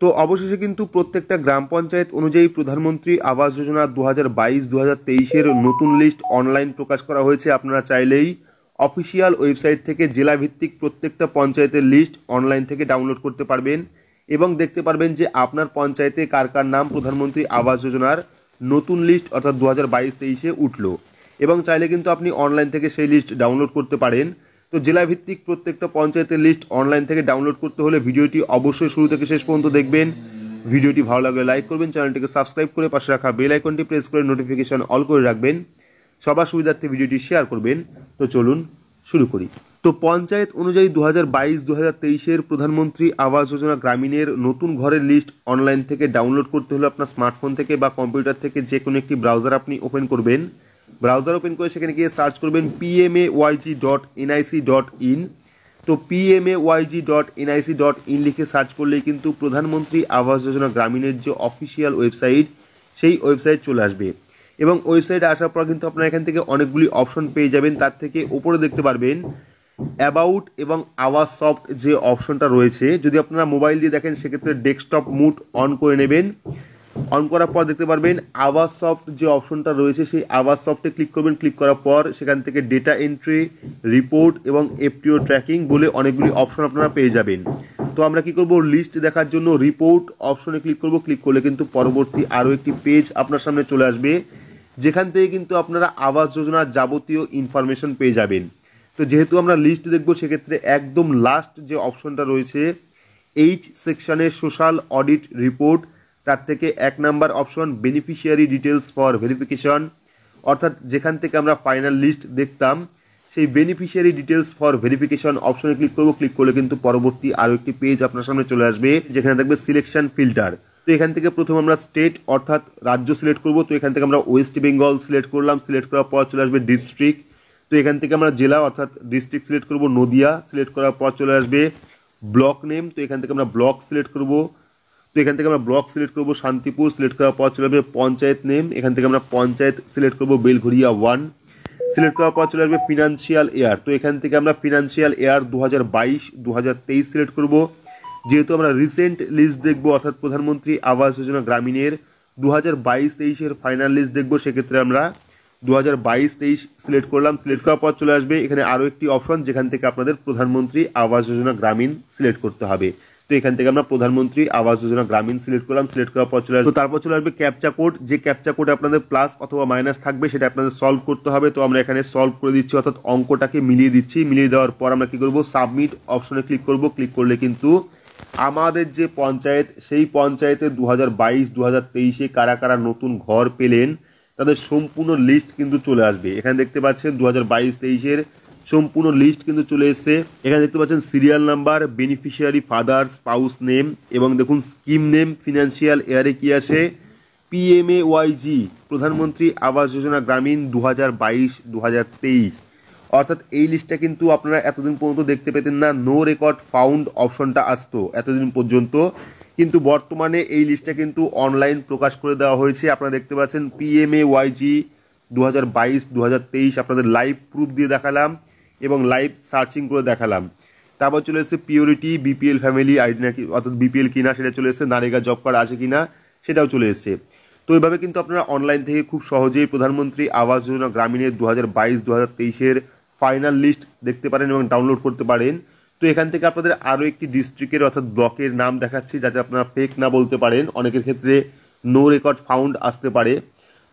তো অবশেষে কিন্তু প্রত্যেকটা গ্রাম পঞ্চায়েত অনুযায়ী প্রধানমন্ত্রী আবাস যোজনা 2022-2023-এর নতুন লিস্ট অনলাইন প্রকাশ করা হয়েছে। আপনারা চাইলেই অফিসিয়াল ওয়েবসাইট থেকে জেলাভিত্তিক প্রত্যেকটা পঞ্চায়েতের লিস্ট অনলাইন থেকে ডাউনলোড করতে পারবেন এবং দেখতে পারবেন যে আপনার পঞ্চায়েতে কার কার নাম প্রধানমন্ত্রী আবাস যোজনার নতুন লিস্ট অর্থাৎ 2022-23-এ উঠলো। এবং চাইলে কিন্তু আপনি অনলাইন থেকে সেই লিস্ট ডাউনলোড করতে পারেন। তো জেলাভিত্তিক প্রত্যেকটা পঞ্চায়েতের লিস্ট অনলাইন থেকে ডাউনলোড করতে হলে ভিডিওটি অবশ্যই শুরু থেকে শেষ পর্যন্ত দেখবেন। ভিডিওটি ভালো লাগলে লাইক করবেন, চ্যানেলটিকে সাবস্ক্রাইব করে পাশে রাখা বেল আইকনটি প্রেস করে নোটিফিকেশন অল করে রাখবেন, সবার সুবিধার্থে ভিডিওটি শেয়ার করবেন। তো চলুন শুরু করি। তো পঞ্চায়েত অনুযায়ী 2022-2023-এর প্রধানমন্ত্রী আবাস যোজনা গ্রামীণের নতুন ঘরের লিস্ট অনলাইন থেকে ডাউনলোড করতে হলে আপনার স্মার্টফোন থেকে বা কম্পিউটার থেকে যে কোনো একটি ব্রাউজার আপনি ওপেন করবেন। ব্রাউজার ওপেন করে সেখানে গিয়ে সার্চ করবেন pmayg.nic.in। তো pmayg.nic.in লিখে সার্চ করলেই কিন্তু প্রধানমন্ত্রী আবাস যোজনা গ্রামীণের যে অফিসিয়াল ওয়েবসাইট সেই ওয়েবসাইট চলে আসবে। এবং ওয়েবসাইটে আসার পর কিন্তু আপনারা এখান থেকে অনেকগুলি অপশন পেয়ে যাবেন। তার থেকে উপরে দেখতে পারবেন অ্যাবাউট এবং আওয়াজ সফট যে অপশনটা রয়েছে, যদি আপনারা মোবাইল দিয়ে দেখেন সেক্ষেত্রে ডেস্কটপ মুড অন করে নেবেন। অন করার পর দেখতে পারবেন আওয়াজ সফট যে অপশনটা রয়েছে সেই আওয়াজ সফটে ক্লিক করবেন। ক্লিক করার পর সেখান থেকে ডেটা এন্ট্রি, রিপোর্ট এবং এফটিও ট্র্যাকিং বলে অনেকগুলি অপশন আপনারা পেয়ে যাবেন। তো আমরা কি করব, লিস্ট দেখার জন্য রিপোর্ট অপশনে ক্লিক করব। ক্লিক করলে কিন্তু পরবর্তী আরও একটি পেজ আপনার সামনে চলে আসবে, যেখান থেকে কিন্তু আপনারা আবাস যোজনার যাবতীয় ইনফরমেশন পেয়ে যাবেন। তো যেহেতু আমরা লিস্ট দেখব সেক্ষেত্রে একদম লাস্ট যে অপশনটা রয়েছে এইচ সেকশনের সোশ্যাল অডিট রিপোর্ট, তার থেকে 1 number option beneficiary details for verification, অর্থাৎ যেখান থেকে আমরা ফাইনাল লিস্ট দেখতাম সেই বেনিফিশিয়ারি ডিটেলস ফর ভেরিফিকেশন অপশনে ক্লিক করব। ক্লিক করলে কিন্তু পরবর্তী আরও একটি পেজ আপনার সামনে চলে আসবে, যেখানে থাকবে সিলেকশন ফিল্টার। তো এখান থেকে প্রথম আমরা স্টেট অর্থাৎ রাজ্য সিলেক্ট করব। তো এখান থেকে আমরা ওয়েস্ট বেঙ্গল সিলেক্ট করলাম। সিলেক্ট করার পর চলে আসবে ডিস্ট্রিক্ট। তো এখান থেকে আমরা জেলা অর্থাৎ ডিস্ট্রিক্ট সিলেক্ট করব নদিয়া। সিলেক্ট করার পর চলে আসবে ব্লক নেম। তো এখান থেকে আমরা ব্লক সিলেক্ট করব। তো এখান থেকে আমরা ব্লক সিলেক্ট করব শান্তিপুর। সিলেক্ট করার পর চলে আসবে পঞ্চায়েত নেম। এখান থেকে আমরা পঞ্চায়েত সিলেক্ট করব বেলঘরিয়া 1। সিলেক্ট করার পর চলে আসবে ফিনান্সিয়াল ইয়ার। তো এখান থেকে আমরা ফিনান্সিয়াল ইয়ার 2022-2023 সিলেক্ট করব। যেহেতু আমরা রিসেন্ট লিস্ট দেখব অর্থাৎ প্রধানমন্ত্রী আবাস যোজনা গ্রামীণের 2022-23-এর ফাইনাল লিস্ট দেখব, সেক্ষেত্রে আমরা 2022-23 সিলেক্ট করলাম। সিলেক্ট করার পর চলে আসবে এখানে আরও একটি অপশন, যেখান থেকে আপনাদের প্রধানমন্ত্রী আবাস যোজনা গ্রামীণ সিলেক্ট করতে হবে। তো এখান থেকে আমরা প্রধানমন্ত্রী আবাস যোজনা গ্রামীণ সিলেক্ট করলাম। সিলেক্ট করার পর চলে আসবে, তো তারপর চলে আসবে ক্যাপচা কোড। যে ক্যাপচা কোড আপনাদের প্লাস অথবা মাইনাস থাকবে সেটা আপনাদের সলভ করতে হবে। তো আমরা এখানে সলভ করে দিচ্ছি, অর্থাৎ অঙ্কটাকে মিলিয়ে দিচ্ছি। মিলিয়ে দেওয়ার পর আমরা কি করব, সাবমিট অপশনে ক্লিক করব। ক্লিক করলে কিন্তু আমাদের যে পঞ্চায়েত সেই পঞ্চায়েতে 2022-2023-এ কারা কারা নতুন ঘর পেলেন তাদের সম্পূর্ণ লিস্ট কিন্তু চলে আসবে। এখানে দেখতে পাচ্ছেন 2022-23-এর সম্পূর্ণ লিস্ট কিন্তু চলে এসেছে। এখানে দেখতে পাচ্ছেন serial number, beneficiary father, spouse name এবং দেখুন স্কিম নেম, ফিনান্সিয়াল ইয়ারে কি আছে পিএমএওয়াইজি প্রধানমন্ত্রী আবাস যোজনা গ্রামীণ 2022-2023। অর্থাৎ এই লিস্টটা কিন্তু আপনারা এতদিন পর্যন্ত দেখতে পেতেন না, নো রেকর্ড ফাউন্ড অপশনটা আসতো এতদিন পর্যন্ত, কিন্তু বর্তমানে এই লিস্টটা কিন্তু অনলাইন প্রকাশ করে দেওয়া হয়েছে। আপনারা দেখতে পাচ্ছেন পিএমএওয়াইজি 2022-2023 আপনাদের লাইভ প্রুফ দিয়ে দেখালাম এবং লাইভ সার্চিং করে দেখালাম। তারপর চলে এসেছে পিওরিটি, বিপিএল ফ্যামিলি আইডি নাকি অর্থাৎ বিপিএল কিনা সেটা চলে এসেছে, নারেগা জব কার্ড আছে কিনা সেটাও চলে এসেছে। তো এইভাবে কিন্তু আপনারা অনলাইন থেকে খুব সহজেই প্রধানমন্ত্রী আবাস যোজনা গ্রামীণের 2022-2023-এর ফাইনাল লিস্ট দেখতে পারেন এবং ডাউনলোড করতে পারেন। তো এখান থেকে আপনাদের আরও একটি ডিস্ট্রিক্টের অর্থাৎ ব্লকের নাম দেখাচ্ছি, যাতে আপনারা ফেক না বলতে পারেন। অনেকের ক্ষেত্রে নো রেকর্ড ফাউন্ড আসতে পারে।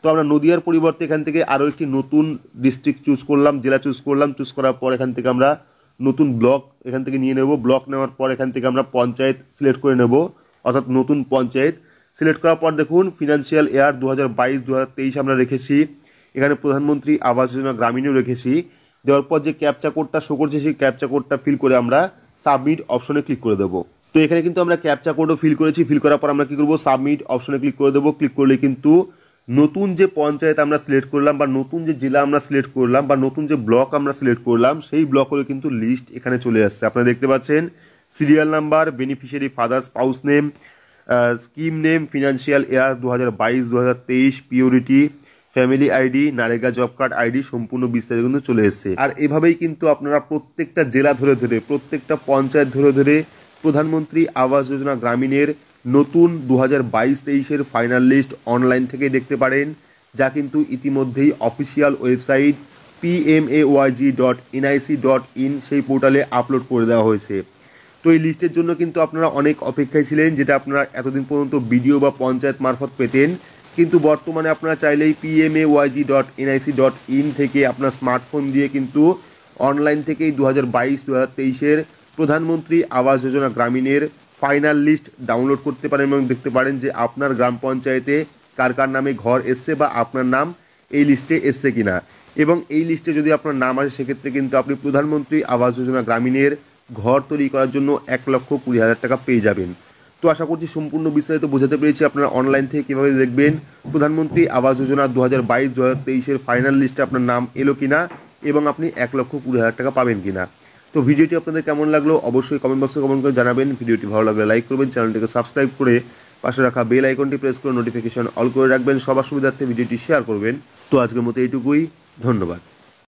তো আমরা নদিয়ার পরিবর্তে এখান থেকে আরও একটি নতুন ডিস্ট্রিক্ট চুজ করলাম, জেলা চুজ করলাম। চুজ করার পর এখান থেকে আমরা নতুন ব্লক এখান থেকে নিয়ে নেব। ব্লক নেওয়ার পর এখান থেকে আমরা পঞ্চায়েত সিলেক্ট করে নেব, অর্থাৎ নতুন পঞ্চায়েত। সিলেক্ট করার পর দেখুন ফিনান্সিয়াল ইয়ার 2022-2023 আমরা রেখেছি। এখানে প্রধানমন্ত্রী আবাস যোজনা গ্রামীণও রেখেছি। দেওয়ার পর যে ক্যাপচা কোডটা শো করছে সেই ক্যাপচা কোডটা ফিল করে আমরা সাবমিট অপশনে ক্লিক করে দেবো। তো এখানে কিন্তু আমরা ক্যাপচা কোডও ফিল করেছি। ফিল করার পর আমরা কি করবো, সাবমিট অপশনে ক্লিক করে দেবো। ক্লিক করলে কিন্তু নতুন যে পঞ্চায়েত আমরা সিলেক্ট করলাম বা নতুন যে জেলা আমরা সিলেক্ট করলাম বা নতুন যে ব্লক আমরা সিলেক্ট করলাম সেই ব্লকেরও কিন্তু লিস্ট এখানে চলে আসছে। আপনারা দেখতে পাচ্ছেন serial number, beneficiary father, spouse name, scheme name, financial year 2022-2023, purity, family ID, NREGA job card ID সম্পূর্ণ বিস্তারিত কিন্তু চলে এসেছে। আর এভাবেই কিন্তু আপনারা প্রত্যেকটা জেলা ধরে ধরে প্রত্যেকটা পঞ্চায়েত ধরে ধরে প্রধানমন্ত্রী আবাস যোজনা গ্রামীণের নতুন 2022-23-এর ফাইনাল লিস্ট অনলাইন থেকে দেখতে পারেন, যা কিন্তু ইতিমধ্যেই অফিসিয়াল ওয়েবসাইট pmayg.nic.in সেই পোর্টালে আপলোড করে দেওয়া হয়েছে। তো এই লিস্টের জন্য কিন্তু আপনারা অনেক অপেক্ষায় ছিলেন, যেটা আপনারা এতদিন পর্যন্ত বিডিও বা পঞ্চায়েত মারফত পেতেন, কিন্তু বর্তমানে আপনারা চাইলেই pmayg.nic.in থেকে আপনার স্মার্টফোন দিয়ে কিন্তু অনলাইন থেকেই 2022-2023-এর প্রধানমন্ত্রী Awas Yojana গ্রামীণের final list download করতে পারেন এবং দেখতে পারেন যে আপনার গ্রাম পঞ্চায়েতে কার কার নামে ঘর এসছে বা আপনার নাম এই লিস্টে এসছে কিনা। এবং এই লিস্টে যদি আপনার নাম আসে সেক্ষেত্রে কিন্তু আপনি প্রধানমন্ত্রী আবাস যোজনা গ্রামীণের ঘর তৈরি করার জন্য 1,20,000 টাকা পেয়ে যাবেন। তো আশা করছি সম্পূর্ণ বিস্তারিত বোঝাতে পেরেছি আপনারা অনলাইন থেকে কীভাবে দেখবেন প্রধানমন্ত্রী আবাস যোজনা 2022-2023-এর ফাইনাল লিস্টে আপনার নাম এলো কিনা এবং আপনি 1,20,000 টাকা পাবেন কিনা। তো ভিডিওটি আপনাদের কেমন লাগলো অবশ্যই কমেন্ট বক্সে কমেন্ট করে জানাবেন। ভিডিওটি ভালো লাগলে লাইক করবেন, চ্যানেলটিকে সাবস্ক্রাইব করে পাশে রাখা বেল আইকনটি প্রেস করে নোটিফিকেশন অল করে রাখবেন। সবার সুবিধার্থে ভিডিওটি শেয়ার করবেন। তো আজকের মতো এইটুকুই, ধন্যবাদ।